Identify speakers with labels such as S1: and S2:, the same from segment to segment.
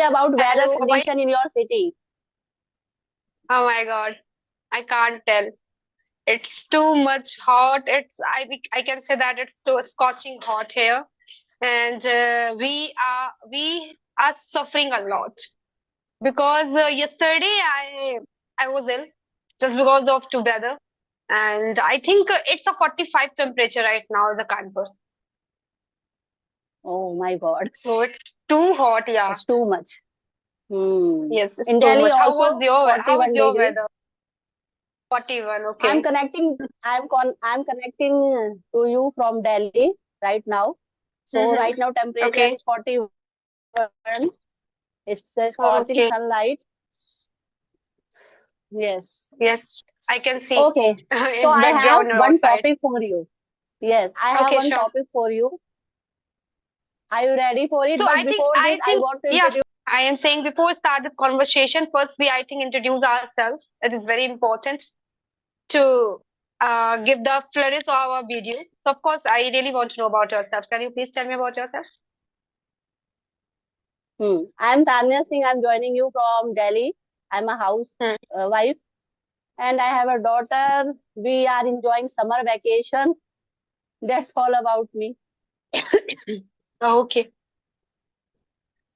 S1: about weather
S2: Hello, how are you?
S1: condition in your city.
S2: Oh my God, I can't tell. It's too much hot. I can say that it's too scorching hot here, and we are suffering a lot because yesterday I was ill just because of the weather, and I think it's a 45 temperature right now in the Kanpur.
S1: Oh my God,
S2: So it's too hot, yeah.
S1: it's too much. Hmm.
S2: Yes, it's
S1: In
S2: too
S1: Delhi
S2: much.
S1: also
S2: How is
S1: 41
S2: your
S1: degree.
S2: weather? 41,
S1: I'm
S2: okay.
S1: connecting. I'm connecting to you from Delhi right now. So
S2: Mm-hmm.
S1: right now temperature
S2: Okay.
S1: is 41. It's scorching
S2: Okay.
S1: sunlight. Yes.
S2: Yes, I can see
S1: Okay. So
S2: in
S1: I have
S2: background
S1: one
S2: outside.
S1: topic for you. Yes, I have
S2: Okay,
S1: one
S2: sure.
S1: topic for you. Are you ready for it?
S2: So
S1: But before this,
S2: I
S1: I
S2: think,
S1: want to
S2: yeah,
S1: introduce.
S2: I am saying before we start the conversation, first we, I think, introduce ourselves. It is very important to give the flourish of our video. So, of course, I really want to know about yourself. Can you please tell me about yourself?
S1: I'm Tanya Singh. I'm joining you from Delhi. I'm a house
S2: Hmm.
S1: wife, and I have a daughter. We are enjoying summer vacation. That's all about me.
S2: Okay.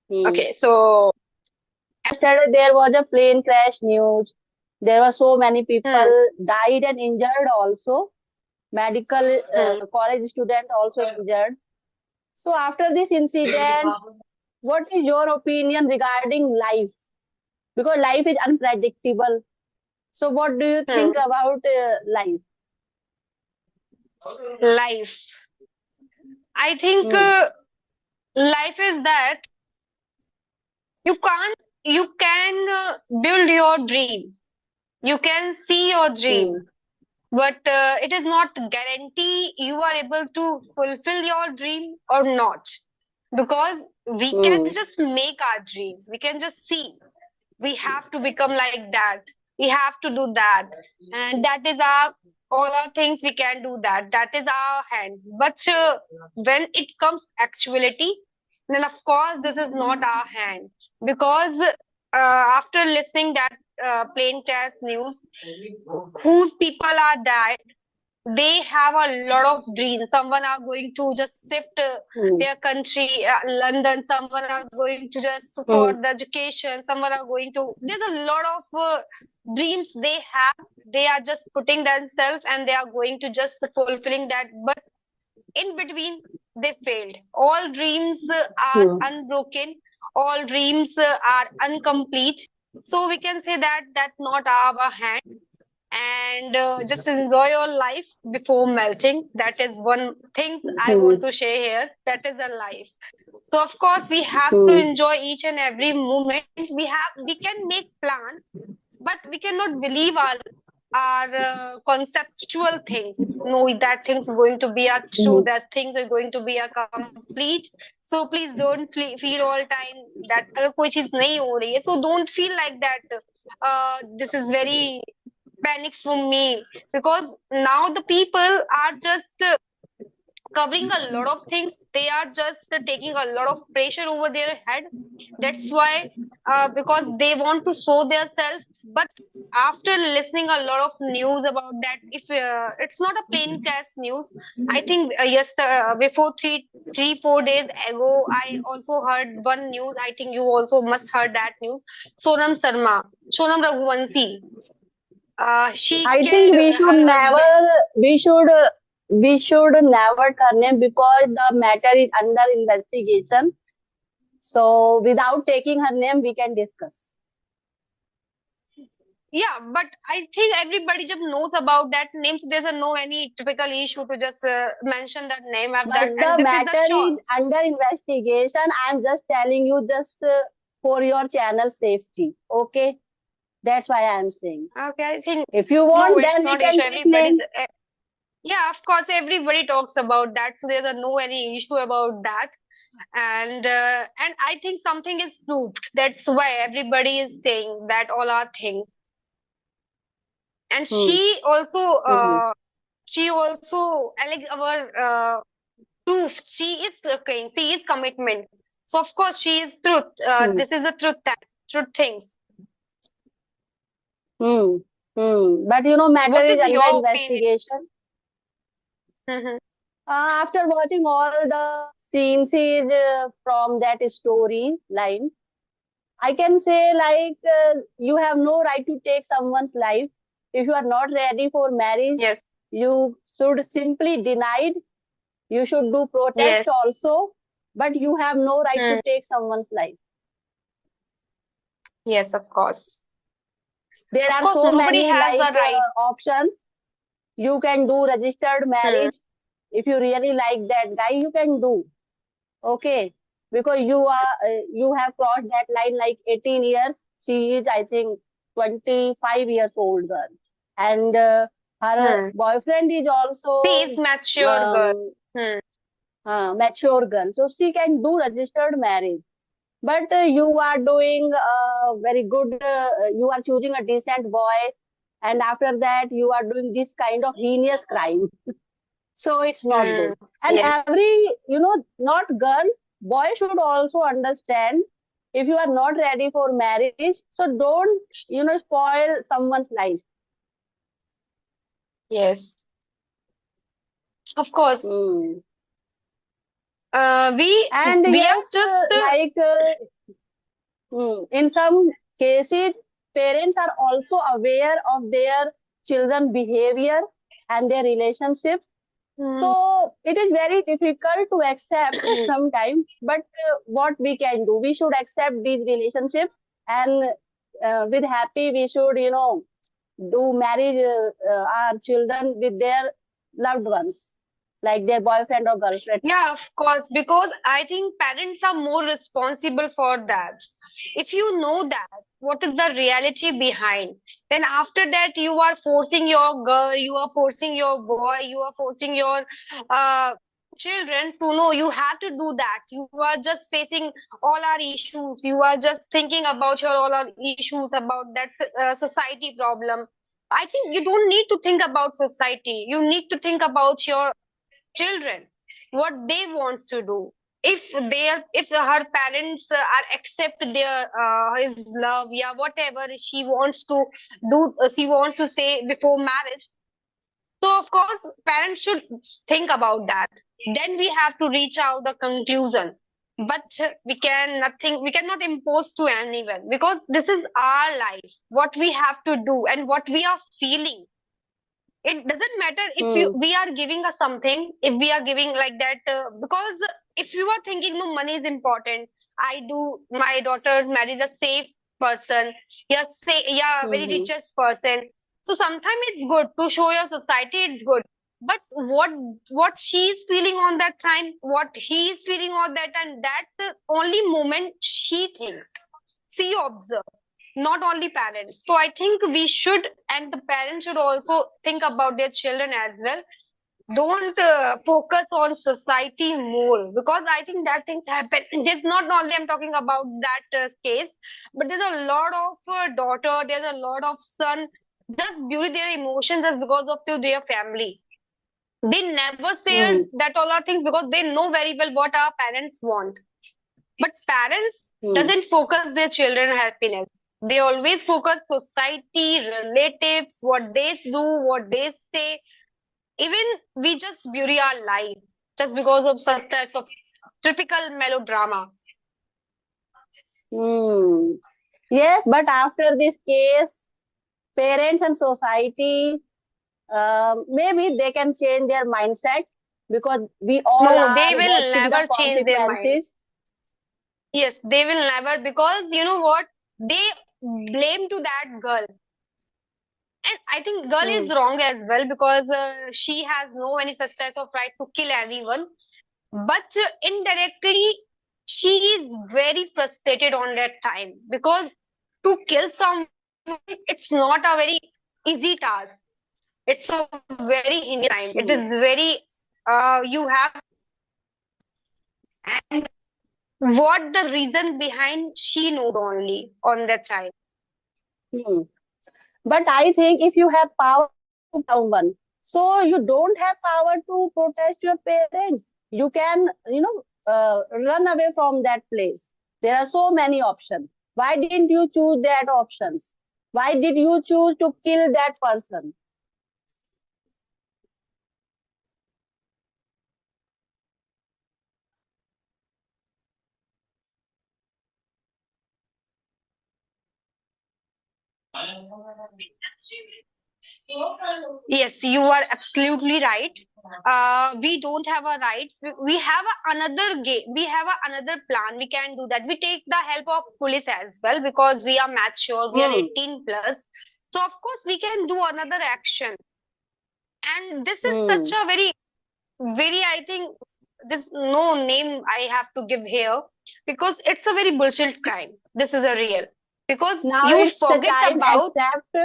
S1: Hmm.
S2: Okay. So,
S1: Yesterday there was a plane crash news. There were so many
S2: hmm,
S1: people died and injured also. Medical
S2: hmm.
S1: college student also injured. So after this incident, what is your opinion regarding life? Because life is unpredictable. So what do you think
S2: Hmm.
S1: about life?
S2: Life. I think
S1: Hmm.
S2: life is that you can't, you can build your dream. You can see your dream,
S1: Hmm.
S2: but it is not guarantee you are able to fulfill your dream or not, because we can
S1: Hmm.
S2: just make our dream, we can just see we have to become like that, we have to do that, and that is our all our things, we can do that, that is our hands. But when it comes actuality, then of course this is not our hand, because after listening that plane crash news, whose people are that they have a lot of dreams. Someone are going to just shift
S1: Hmm.
S2: their country, London. Someone are going to just for
S1: Hmm.
S2: the education. Someone are going to. There's a lot of dreams they have. They are just putting themselves and they are going to just fulfilling that. But in between, they failed. All dreams are
S1: Hmm.
S2: unbroken. All dreams are incomplete. So we can say that that's not our hand, and just enjoy your life before melting. That is one thing I want
S1: Hmm.
S2: to share here. That is a life. So of course we have to
S1: Hmm.
S2: enjoy each and every moment. We can make plans, but we cannot believe our conceptual things. No, that things are going to be a true.
S1: Hmm.
S2: That things are going to be a complete. So please don't feel all time that अगर कोई चीज नहीं हो रही है. So don't feel like that. This is very panic for me, because now the people are just covering a lot of things. They are just taking a lot of pressure over their head. That's why, because they want to show their self. But after listening a lot of news about that, if it's not a plain crash news, I think yes, before 4 days ago, I also heard one news. I think you also must heard that news. Sonam Sharma, Sonam Raghuvanshi, she
S1: I
S2: killed
S1: think
S2: her husband.
S1: we should never turn him because the matter is under investigation. So without taking her name, we can discuss.
S2: Yeah, but I think everybody just knows about that name, so there's a no any typical issue to just mention that name of
S1: But
S2: that, and
S1: the
S2: this is the
S1: matter
S2: sure.
S1: is under investigation. I'm just telling you just for your channel safety. Okay, that's why I'm saying.
S2: Okay, I think
S1: If you
S2: no,
S1: want,
S2: it's
S1: then we
S2: not
S1: can
S2: issue.
S1: take name.
S2: Yeah, of course, everybody talks about that, so there's a no any issue about that, and I think something is proved. That's why everybody is saying that all are things, and
S1: Hmm. Hmm.
S2: she also like our proof. She is looking, she is commitment. So of course she is truth.
S1: Hmm.
S2: This is the truth things.
S1: Hmm. Hmm. But matter
S2: What
S1: is
S2: is
S1: under
S2: your opinion?
S1: investigation.
S2: Mm-hmm.
S1: After watching all the scenes from that story line, I can say like you have no right to take someone's life. If you are not ready for marriage,
S2: Yes,
S1: you should simply deny it. You should do protest
S2: yes,
S1: also, but you have no right to
S2: mm,
S1: take someone's life.
S2: yes, of course.
S1: There
S2: Of
S1: are
S2: course,
S1: so
S2: nobody
S1: many
S2: has the right.
S1: options. You can do registered
S2: Hmm.
S1: marriage. If you really like that guy, you can do. Okay, because you have crossed that line like 18 years. She is, I think, 25 years old girl, and her
S2: Hmm.
S1: boyfriend is
S2: She is
S1: also
S2: mature girl.
S1: um,
S2: Hmm.
S1: mature girl, so she can do registered marriage. But you are doing very good. You are choosing a decent boy, and after that you are doing this kind of heinous crime. So it's not
S2: Hmm.
S1: good. And
S2: Yes,
S1: every, not girl, boy should also understand if you are not ready for marriage, so don't, spoil someone's life.
S2: yes. Of course.
S1: Hmm.
S2: We
S1: And
S2: we are
S1: yes,
S2: just
S1: in some cases, parents are also aware of their children behavior and their relationship.
S2: hmm.
S1: So it is very difficult to accept sometimes, but what we can do, we should accept these relationships, and with happy, we should, do marriage our children with their loved ones, like their boyfriend or girlfriend.
S2: Yeah, of course, because I think parents are more responsible for that. If you know that, what is the reality behind, then after that, you are forcing your girl, you are forcing your boy, you are forcing your uh, children to know you have to do that. You are just facing all our issues. You are just thinking about your all our issues about that society problem. I think you don't need to think about society. You need to think about your children, what they wants to do. If her parents are accept their his love, yeah, whatever she wants to do, she wants to say before marriage. So of course parents should think about that. Then we have to reach out the conclusion. But we cannot impose to anyone, because this is our life, what we have to do and what we are feeling. It doesn't matter if
S1: Hmm.
S2: we are giving us something, if we are giving like that, because if you are thinking no, money is important, I do my daughter marry the safe person, yeah, say yeah, very
S1: Hmm.
S2: richest person. So sometimes it's good to show your society, it's good. But what she is feeling on that time, what he is feeling on that, and that's the only moment she thinks, she observe, not only parents. So I think we should, and the parents should also think about their children as well. Don't focus on society more, because I think that things happen. There's not only I'm talking about that case, but there's a lot of daughter, there's a lot of son just bury their emotions just because of their family. They never share
S1: Hmm.
S2: that all are things because they know very well what our parents want. But parents
S1: Hmm.
S2: doesn't focus their children happiness. They always focus society, relatives, what they do, what they say. Even we just bury our life just because of such types of typical melodrama.
S1: Hmm. Yes, but after this case, parents and society, maybe they can change their mindset, because we all
S2: No, they
S1: are
S2: will
S1: watching the
S2: never change their mind.
S1: consequences.
S2: Yes, they will never, because you know what? They blame to that girl. And I think girl
S1: Hmm.
S2: is wrong as well, because she has no any such type of right to kill anyone. But indirectly, she is very frustrated on that time, because to kill someone, it's not a very easy task. It's a very heinous crime. It is
S1: Hmm.
S2: very you have what the reason behind she knows only on that time.
S1: Hmm. But I think if you have power to someone, so you don't have power to protest your parents. You can, run away from that place. There are so many options. Why didn't you choose that options? Why did you choose to kill that person?
S2: Yes, you are absolutely right. We don't have a rights. We have another game. We have another plan. We can do that. We take the help of police as well because we are mature. We are
S1: Hmm.
S2: 18 plus. So of course we can do another action. And this is such
S1: Hmm.
S2: a very, I think this no name I have to give here because it's a very bullshit crime. This is a real because
S1: Now
S2: you
S1: it's the
S2: forget
S1: time
S2: about.
S1: accept.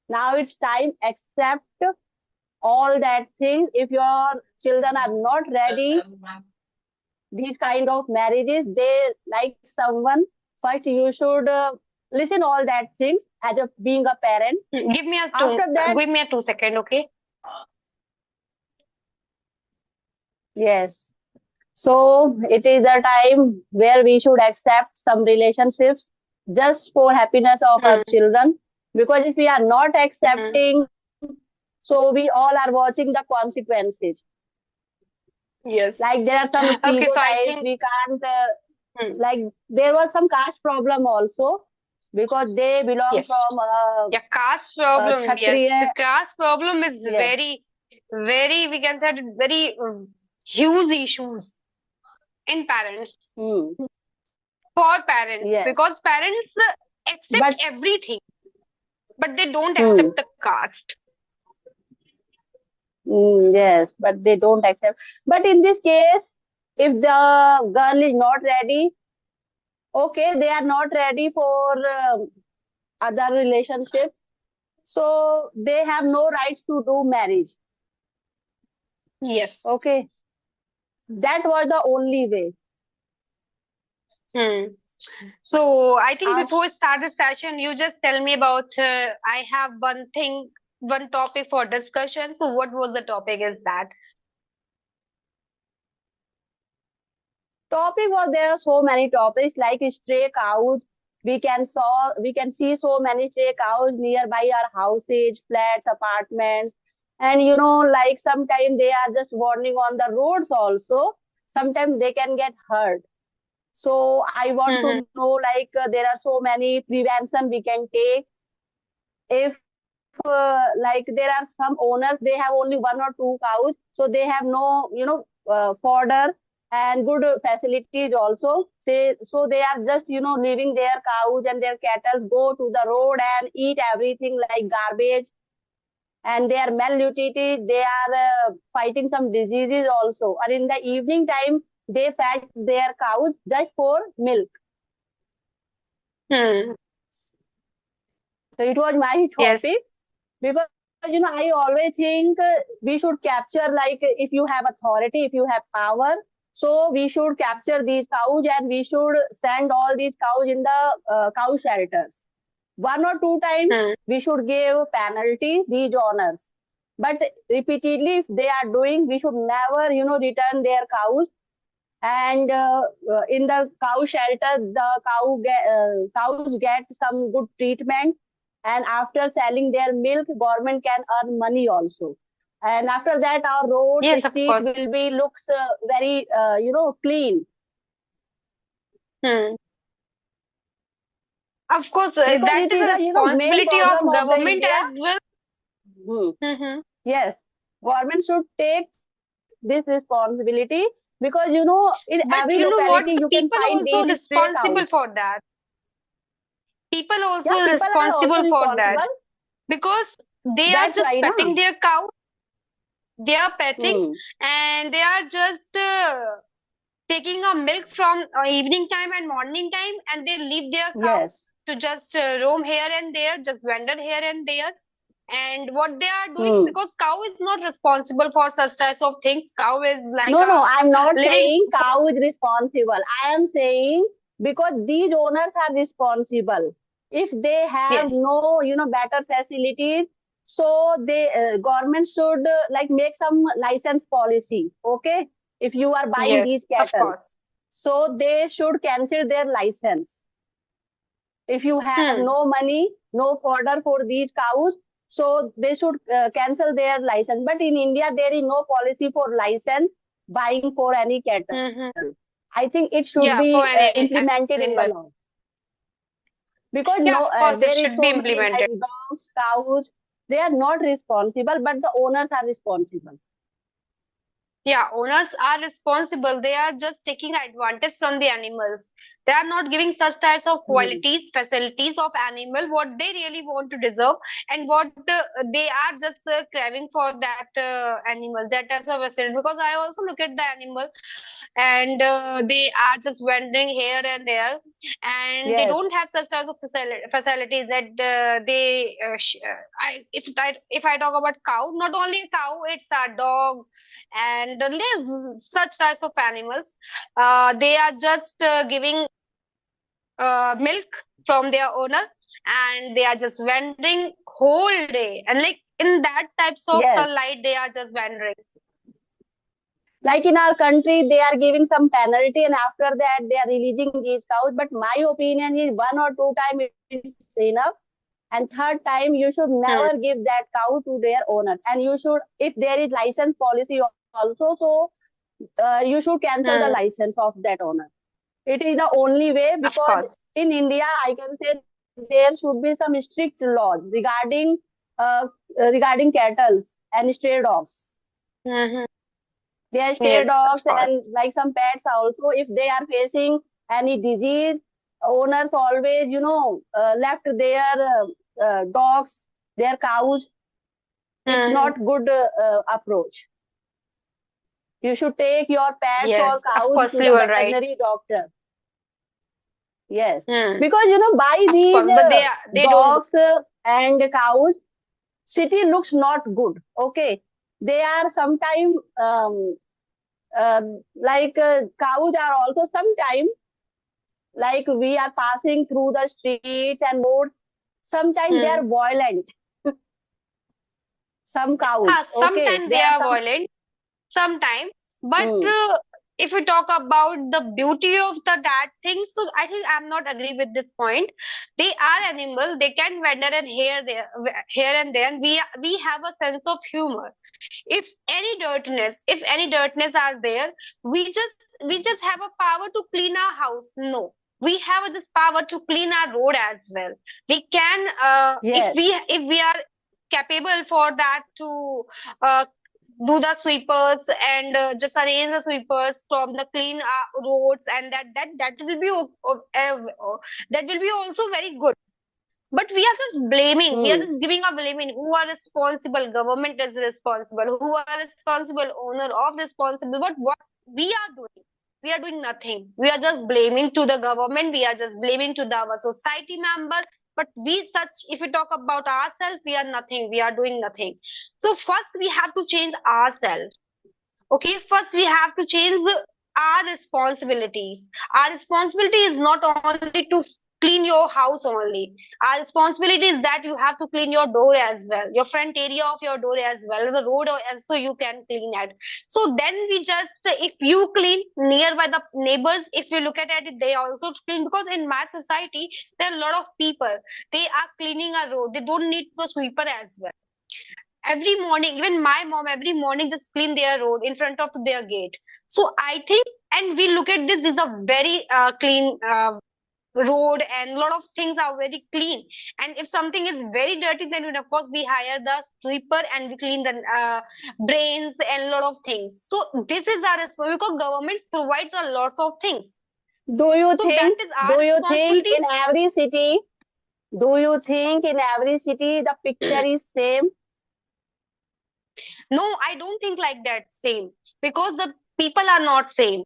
S1: Now it's time accept all that things. If your children are not ready, these kind of marriages, they like someone. First, you should listen all that things as a being a parent.
S2: Give me a
S1: After
S2: two.
S1: that,
S2: Give me a 2 second, okay?
S1: yes. So it is a time where we should accept some relationships just for happiness of our
S2: Hmm.
S1: children. Because if we are not
S2: Hmm.
S1: accepting, so we all are watching the consequences.
S2: Yes.
S1: Like there are some
S2: Okay, so I
S1: stereotypes
S2: think.
S1: we can't.
S2: Hmm.
S1: Like there was some caste problem also because they belong
S2: Yes.
S1: from
S2: Yeah, caste problem. Yes, the
S1: Kshatriya.
S2: caste problem is
S1: Yes.
S2: very. We can say it very huge issues in parents
S1: Hmm.
S2: for parents
S1: Yes.
S2: because parents accept
S1: But
S2: everything, but they don't
S1: hmm.
S2: accept the caste.
S1: Yes, but they don't accept. But in this case, if the girl is not ready, okay, they are not ready for other relationship, so they have no rights to do marriage.
S2: Yes.
S1: Okay, that was the only way.
S2: Hmm. So I think
S1: Af-
S2: before we start the session, you just tell me about. I have one thing, one topic for discussion. So what was the topic? Is that?
S1: Topic was there are so many topics like stray cows. We can see so many stray cows nearby our houses, flats, apartments, and like sometimes they are just wandering on the roads also. Sometimes they can get hurt. So I want to
S2: Hmm.
S1: know like there are so many prevention we can take if like there are some owners they have only one or two cows so they have no fodder and good facilities also so they are just leaving their cows and their cattle go to the road and eat everything like garbage and they are malnutrited they are fighting some diseases also and in the evening time they fed their cows just for milk.
S2: Hmm.
S1: So it was my
S2: Yes.
S1: topic because I always think we should capture like if you have authority if you have power so we should capture these cows and we should send all these cows in the cow shelters one or two times
S2: Hmm.
S1: we should give penalty these owners but repeatedly if they are doing we should never return their cows and in the cow shelter the cows get some good treatment and after selling their milk government can earn money also and after that our roads
S2: Yes, of
S1: street
S2: course.
S1: will be looks very clean
S2: Hmm. Of course,
S1: because
S2: that
S1: it
S2: is
S1: is
S2: a
S1: a main
S2: responsibility
S1: problem
S2: of
S1: of the
S2: government
S1: India.
S2: as well.
S1: Hmm.
S2: Hmm.
S1: Yes, government should take this responsibility because in
S2: But
S1: every
S2: you know what?
S1: locality
S2: The
S1: you can
S2: people
S1: find
S2: also
S1: these stray
S2: responsible
S1: cows.
S2: for that. People
S1: Yeah,
S2: also
S1: people are also
S2: responsible for that
S1: responsible.
S2: because they are
S1: That's
S2: just
S1: why, na.
S2: petting their cow. They are petting
S1: Hmm.
S2: and they are just taking a milk from evening time and morning time, and they leave their cow
S1: Yes.
S2: to just roam here and there, just wander here and there. And what they are doing,
S1: Hmm.
S2: because cow is not responsible for such types of things. Cow is like
S1: No, no,
S2: a
S1: I'm not
S2: living.
S1: saying cow is responsible. I am saying because these owners are responsible. If they have
S2: Yes.
S1: no, better facilities, so they government should like make some license policy. Okay, if you are buying
S2: Yes,
S1: these
S2: of
S1: cattle.
S2: course.
S1: So they should cancel their license. If you have
S2: Hmm.
S1: no money, no fodder for these cows, so they should cancel their license. But in India, there is no policy for license buying for any cattle.
S2: Hmm.
S1: I think it should be
S2: Yeah, for any
S1: implemented in the
S2: animal.
S1: law, because
S2: Yeah,
S1: no,
S2: of course, it
S1: there is
S2: should be
S1: so many like
S2: implemented.
S1: dogs, cows. They are not responsible, but the owners are responsible.
S2: Yeah, owners are responsible. They are just taking advantage from the animals. They are not giving such types of
S1: Hmm.
S2: qualities, facilities of animal what they really want to deserve, and what they are just craving for that animal. That types of facility. Because I also look at the animal, and they are just wandering here and there, and they
S1: Yes,
S2: don't have such types of facilities that if I talk about cow, not only a cow, it's a dog and live such types of animals. They are just giving milk from their owner, and they are just wandering whole day, and like in that types of
S1: yes.
S2: sunlight they are just wandering.
S1: Like in our country, they are giving some penalty, and after that, they are releasing these cows. But my opinion is one or two times is enough. And third time, you should
S2: Hmm.
S1: never give that cow to their owner. And you should, if there is license policy also, so you should cancel the
S2: Hmm.
S1: license of that owner. It is the only way,
S2: Of
S1: because
S2: course.
S1: in India, I can say there should be some strict laws uh, regarding cattle and stray dogs.
S2: Hmm.
S1: They are stray
S2: Yes,
S1: dogs
S2: of course.
S1: and like some pets also. If they are facing any disease, owners always, left their dogs, their cows. It's
S2: Hmm.
S1: not good approach. You should take your pets or
S2: Yes, of
S1: cows
S2: course,
S1: to
S2: you
S1: the
S2: are right.
S1: veterinary doctor. Yes,
S2: Hmm.
S1: because by
S2: Of
S1: these
S2: course, but they don't do.
S1: dogs and cows, city looks not good. Okay, they are sometimes like cows are also sometimes like we are passing through the streets and roads. Sometimes they
S2: Hmm.
S1: are violent. Some
S2: Yeah,
S1: cows, okay,
S2: sometimes
S1: there
S2: they
S1: are
S2: are
S1: some.
S2: violent, sometimes. But
S1: Mm,
S2: if we talk about the beauty of the that thing, so I think I'm not agree with this point. They are animal. They can wander and here and there. We have a sense of humor. If any dirtiness are there, we just have a power to clean our house. No, we have this power to clean our road as well. We can
S1: yes.
S2: if we are capable for that to uh, do the sweepers and just arrange the sweepers from the clean roads, and that will be that will be also very good. But we are just blaming. We are
S1: Mm,
S2: just giving a blaming. Who are responsible? Government is responsible. Who are responsible? Owner of responsible. But what we are doing? We are doing nothing. We are just blaming to the government. We are just blaming to our society member. But if we talk about ourselves, we are nothing. We are doing nothing. So first we have to change ourselves. Okay, first we have to change our responsibilities. Our responsibility is not only to clean your house only. Our responsibility is that you have to clean your door as well, your front area of your door as well, the road also you can clean it. So then we just, if you clean nearby the neighbors, if you look at it, they also clean. Because in my society there are a lot of people, they are cleaning a road, they don't need a sweeper as well. Every morning, even my mom every morning just clean their road in front of their gate. So I think, and we look at this is a very clean road, and a lot of things are very clean. And if something is very dirty, then of course we hire the sweeper and we clean the drains and a lot of things. So this is our responsibility, because government provides a lots of things.
S1: do you
S2: So that
S1: think?
S2: is our
S1: Do you think
S2: responsibility.
S1: in every city? Do you think in every city the picture is same?
S2: No, I don't think like that same, because the people are not same.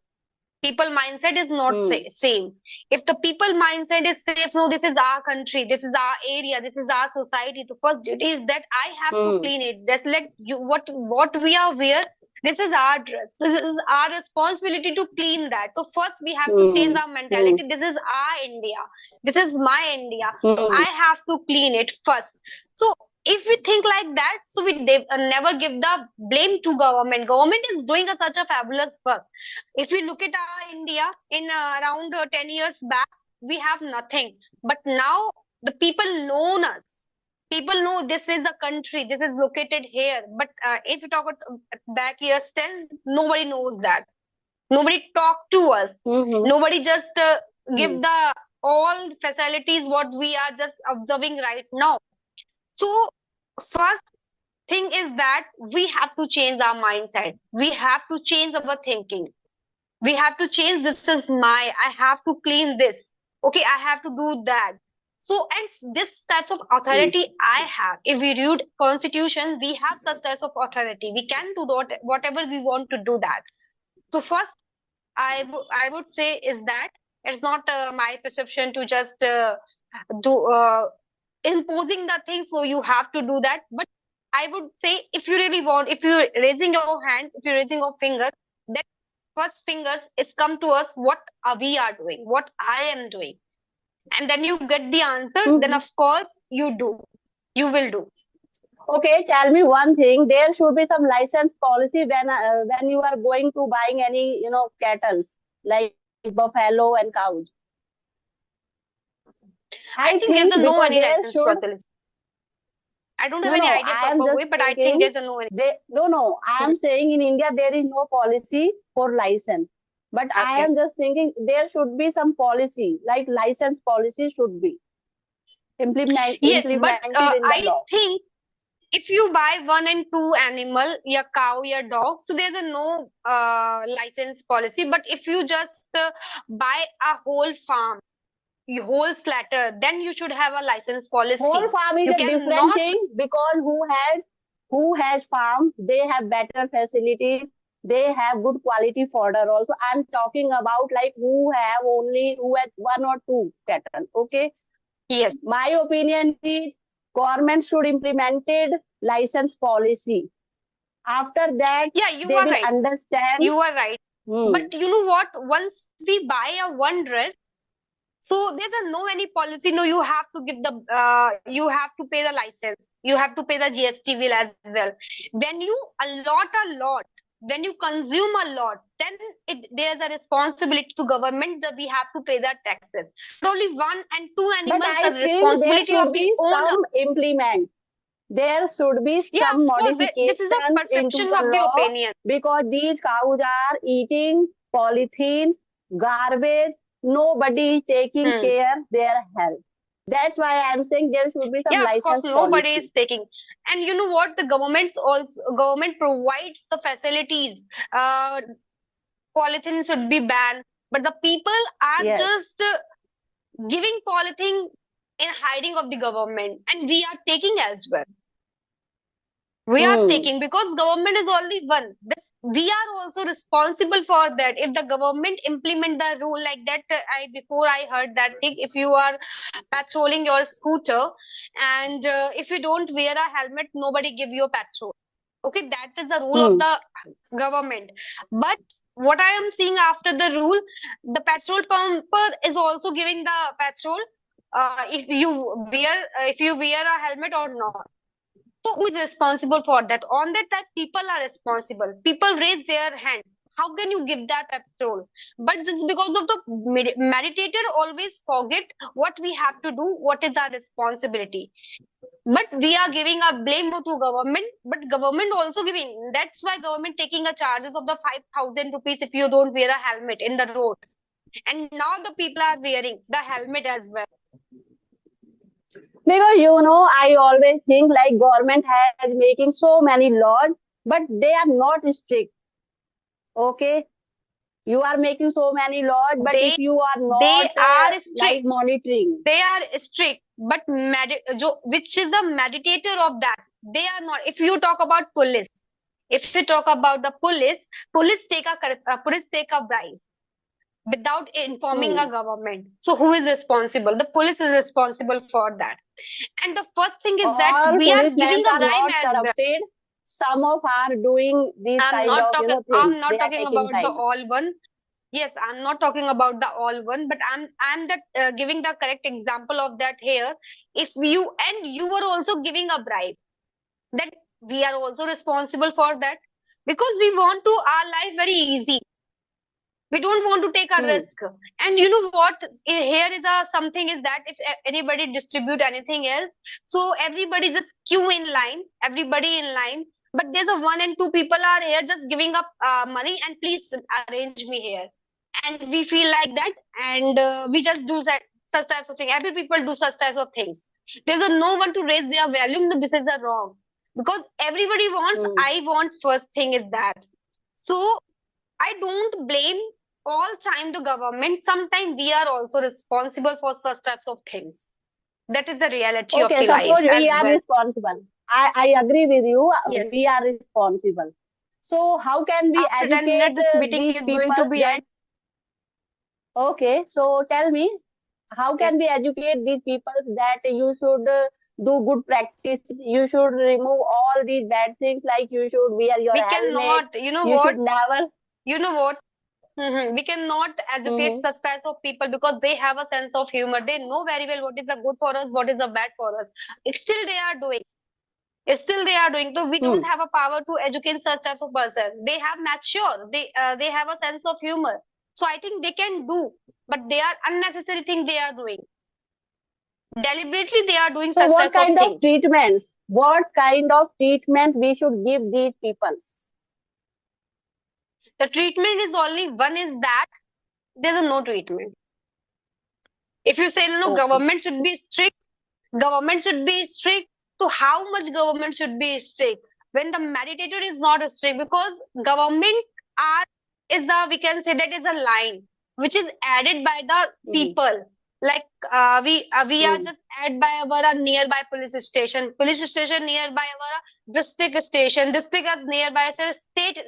S2: People mindset is not
S1: Hmm.
S2: same. If the people mindset is safe, no, this is our country, this is our area, this is our society, the first duty is that I have to
S1: Hmm.
S2: clean it. That's like you, what we are wear, this is our dress, so this is our responsibility to clean that. So first we have to change
S1: Hmm.
S2: our
S1: Hmm.
S2: mentality. This is our India, this is my India, so
S1: Hmm.
S2: I have to clean it first. So if we think like that, so we never give the blame to government. Government is doing such a fabulous work. If we look at our India in around 10 years back, we have nothing. But now the people know us. People know this is the country, this is located here. But if you talk about back years 10, nobody knows that. Nobody talk to us.
S1: Mm-hmm.
S2: Nobody just
S1: Hmm.
S2: give the all facilities what we are just observing right now. So first thing is that we have to change our mindset. We have to change our thinking. We have to change, this is my, I have to clean this. Okay, I have to do that. So, and this types of
S1: Hmm.
S2: authority I have. If we read constitution, we have such types of authority. We can do whatever we want to do that. So first, I would say is that it's not my perception to just do imposing the thing, so you have to do that. But I would say, if you really want, if you're raising your hand, if you're raising your finger, then first fingers is come to us what we are doing, what I am doing, and then you get the answer. Then
S1: Hmm.
S2: of course you will do.
S1: Okay, tell me one thing. There should be some license policy when you are going to buying any cattle like buffalo and cows. I
S2: I think
S1: think
S2: there's a no
S1: because
S2: any
S1: there
S2: license
S1: should.
S2: process. I don't have
S1: No,
S2: any
S1: no,
S2: idea
S1: I am
S2: proper way,
S1: just
S2: but I think
S1: thinking
S2: there's a no any.
S1: they no, no, I am saying in India there is no policy for license. But I
S2: Okay.
S1: am just thinking there should be some policy, like license policy should be
S2: Yes, but
S1: implemented in the
S2: I
S1: law.
S2: think if you buy one and two animal, your cow, your dog, so there's a no license policy. But if you just buy a whole farm, your whole slatter, then you should have a license
S1: Whole
S2: policy.
S1: farm is
S2: You
S1: a different
S2: cannot.
S1: thing because who has farm, they have better facilities, they have good quality fodder also. I'm talking about like who has one or two cattle. Okay,
S2: Yes.
S1: my opinion is government should implemented license policy. After that,
S2: Yeah, you
S1: they
S2: are
S1: will
S2: right.
S1: understand.
S2: You are right.
S1: Hmm.
S2: But you know what? Once we buy a one dress, so there's a no any policy. No, you have to give the you have to pay the license. You have to pay the GST bill as well. When you allot a lot, when you consume a lot, then there's a responsibility to government that we have to pay the taxes. Not only one and two
S1: But
S2: animals,
S1: I
S2: the
S1: think there
S2: responsibility
S1: should
S2: of the
S1: be
S2: owner.
S1: some implement. There should be
S2: Yeah,
S1: some
S2: of course, this is a
S1: modifications into
S2: perception
S1: the
S2: of the
S1: law
S2: opinion.
S1: because these cows are eating polythenes, garbage. Nobody is taking
S2: Hmm.
S1: care their health. That's why I'm saying there should be some
S2: Yeah, of course,
S1: license
S2: nobody is
S1: policy.
S2: taking. And you know what? The government provides the facilities. Uh, Polythene should be banned, but the people are
S1: Yes.
S2: just giving polythene in hiding of the government, and we are taking as well. We are
S1: Hmm.
S2: taking because government is only one. This we are also responsible for that. If the government implement the rule like that, I before I heard that thing. If you are patrolling your scooter, and if you don't wear a helmet, nobody give you a petrol. Okay, that is the rule of
S1: Hmm.
S2: the government. But what I am seeing after the rule, the petrol pumper is also giving the petrol. If you wear a helmet or not. So who is responsible for that? On that time, people are responsible. People raise their hand. How can you give that petrol? But just because of the meditator always forget what we have to do, what is our responsibility. But we are giving a blame to government, but government also giving. That's why government taking a charges of the 5,000 rupees if you don't wear a helmet in the road. And now the people are wearing the helmet as well.
S1: Because I always think like government has making so many laws, but they are not strict. Okay, you are making so many laws, but if
S2: They
S1: you are not
S2: they are
S1: like
S2: strict.
S1: monitoring.
S2: They are strict, but which is the meditator of that? They are not. If you talk about police, if you talk about the police, police take a bribe without informing a
S1: Hmm.
S2: government. So who is responsible? The police is responsible for that. And the first thing is that
S1: All
S2: we are
S1: policemen
S2: giving a
S1: are
S2: bribe
S1: not
S2: as well.
S1: corrupted. Some of are doing these kind of
S2: I'm
S1: things.
S2: not
S1: They are
S2: talking
S1: taking
S2: about the
S1: bribe.
S2: all one. Yes, I'm not talking about the all one, but I'm that giving the correct example of that here. If you and you were also giving a bribe, that we are also responsible for that, because we want to our life very easy. We don't want to take a
S1: Hmm.
S2: risk. And you know what? Here is a something is that if anybody distribute anything else, so everybody just queue in line, everybody in line. But there's a one and two people are here just giving up money and please arrange me here. And we feel like that, and we just do such types of things. Every people do such types of things. There's a no one to raise their value. No, this is the wrong, because everybody wants.
S1: Hmm.
S2: I want first thing is that. So I don't blame all time the government. Sometimes we are also responsible for such types of things. That is the reality of
S1: Okay,
S2: the
S1: suppose
S2: life
S1: we
S2: as
S1: are
S2: well.
S1: responsible. I agree with you.
S2: Yes.
S1: We are responsible. So how can we
S2: After 10
S1: educate
S2: minutes, this meeting
S1: these
S2: is going
S1: people
S2: to be
S1: that,
S2: end.
S1: okay, so tell me, how
S2: Yes.
S1: can we educate these people that you should do good practice, you should remove all these bad things, like you should wear your
S2: We
S1: helmet,
S2: cannot, you know
S1: you
S2: what?
S1: should never.
S2: You know what? We cannot educate
S1: Hmm.
S2: such types of people because they have a sense of humor. They know very well what is the good for us, what is the bad for us. Still, they are doing. Still, they are doing. So we don't
S1: Hmm.
S2: have a power to educate such types of person. They have mature. They have a sense of humor. So I think they can do, but they are unnecessary thing they are doing. Deliberately, they are doing
S1: So
S2: such
S1: what
S2: types of
S1: kind of
S2: things.
S1: treatments, what kind of treatment we should give these people?
S2: The treatment is only one is that there's a no treatment. If you say no,
S1: Okay.
S2: government should be strict. Government should be strict. So how much government should be strict when the meditator is not strict? Because government are is the we can say that is a line which is added by the
S1: Hmm.
S2: people. Like we are
S1: Hmm.
S2: just added by our nearby police station nearby our district station, district is nearby say state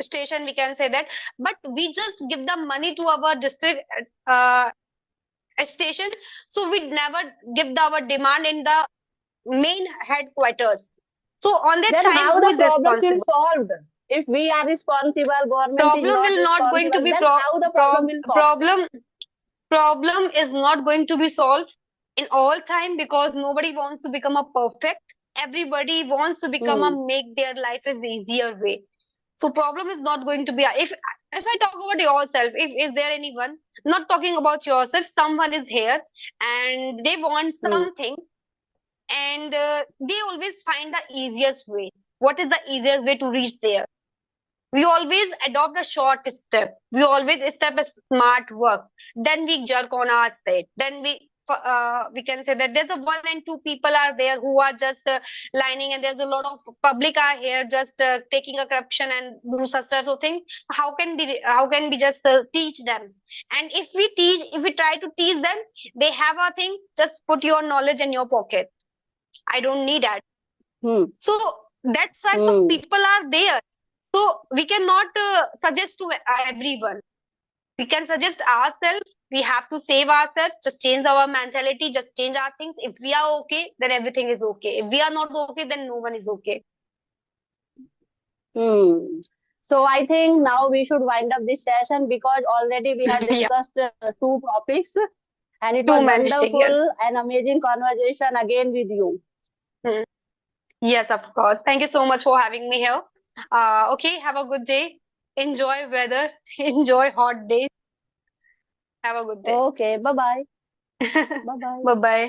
S2: station we can say that. But we just give the money to our district station, so we never give our demand in the main headquarters. So on that
S1: Then
S2: time,
S1: how
S2: who
S1: the
S2: is
S1: problems will
S2: responsible?
S1: solved? If we are responsible, government is
S2: Problem
S1: not
S2: will not going to
S1: responsible,
S2: be
S1: then how the problem will solve?
S2: problem is not going to be solved in all time because nobody wants to become a perfect. Everybody wants to become a
S1: Hmm.
S2: make their life is easier way. So problem is not going to be if I talk about yourself, if is there anyone not talking about yourself, someone is here and they want
S1: Hmm.
S2: something and they always find the easiest way. What is the easiest way to reach there? We always adopt a short step. We always step a smart work. Then we jerk on our side. Then we can say that there's a one and two people are there who are just lining, and there's a lot of public are here just taking a corruption and do such types of things. How can we just teach them? And if we try to teach them, they have a thing. Just put your knowledge in your pocket. I don't need that.
S1: Hmm.
S2: So that types of
S1: Hmm.
S2: people are there. So we cannot suggest to everyone. We can suggest ourselves. We have to save ourselves. Just change our mentality. Just change our things. If we are okay, then everything is okay. If we are not okay, then no one is okay.
S1: Hmm. So I think now we should wind up this session because already we have
S2: Yeah,
S1: discussed two topics, and it
S2: too
S1: was
S2: many things. Yes.
S1: wonderful and amazing conversation again with you.
S2: Hmm. Yes, of course. Thank you so much for having me here. Okay, have a good day. Enjoy weather. Enjoy hot days. Have a good day.
S1: Okay, bye bye. Bye bye.
S2: Bye bye.